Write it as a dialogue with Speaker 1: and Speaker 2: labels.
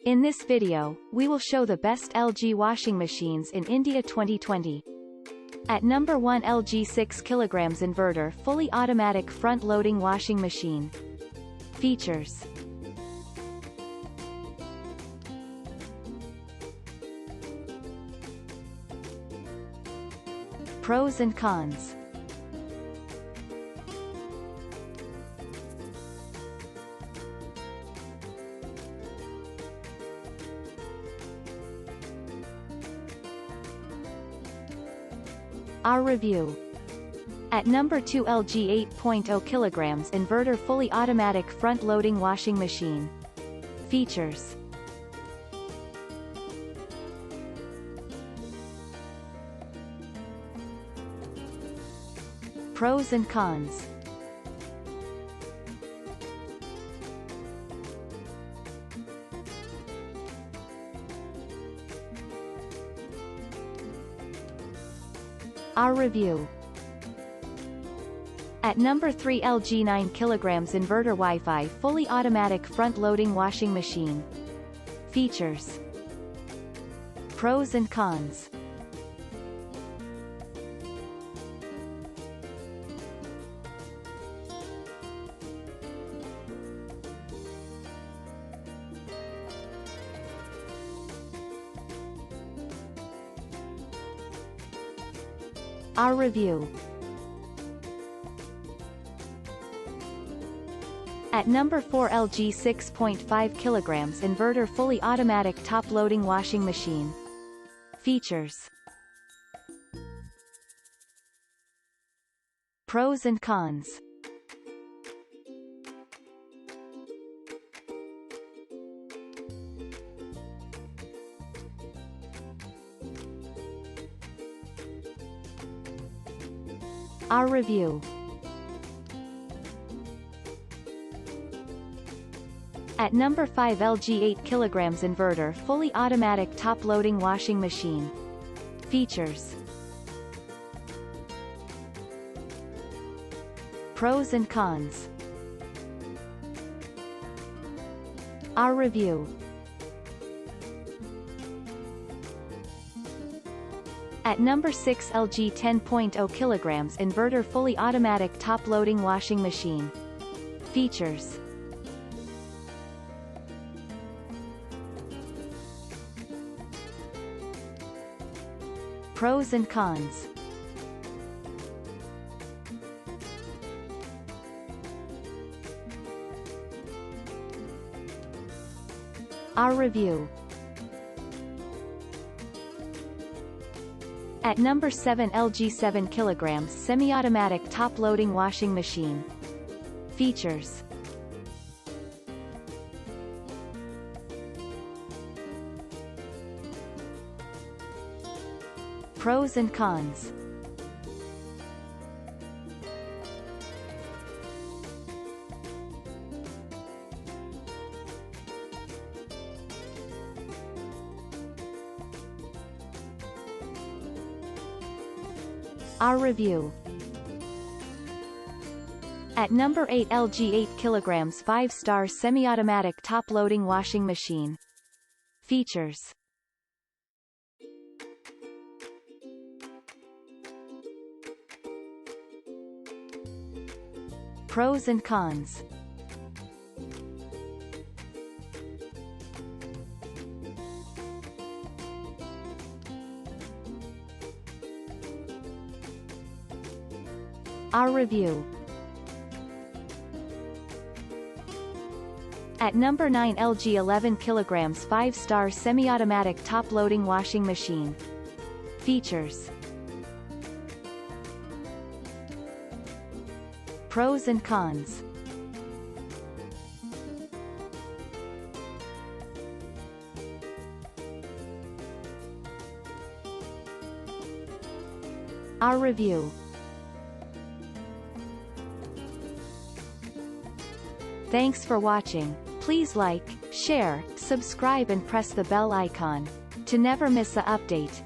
Speaker 1: In this video, we will show the best LG washing machines in India 2020. At number 1, LG 6 kg Inverter fully automatic front-loading washing machine. Features. Pros and cons. Our review. At number 2, LG 8.0 kg Inverter fully automatic front-loading washing machine. Features. Pros and cons. Our review. At number 3, LG 9 kg Inverter Wi-Fi fully automatic front-loading washing machine. Features. Pros and cons. Our review. At number 4, LG 6.5 kg Inverter fully automatic top-loading washing machine. Features. Pros and cons. Our review. At number 5, LG 8 kg Inverter fully automatic top-loading washing machine. Features. Pros and cons. Our review. At number 6, LG 10.0 kg Inverter fully automatic top-loading washing machine. Features. Pros and cons. Our review. At number 7, LG 7 kg semi-automatic top-loading washing machine. Features. Pros and cons. Our review. At number 8, LG 8 kg 5-star semi-automatic top-loading washing machine. Features. Pros and cons. Our review. At number 9, LG 11 kg 5-star semi-automatic top-loading washing machine. Features. Pros and cons. Our review. Thanks for watching. Please like, share, subscribe and press the bell icon to never miss an update.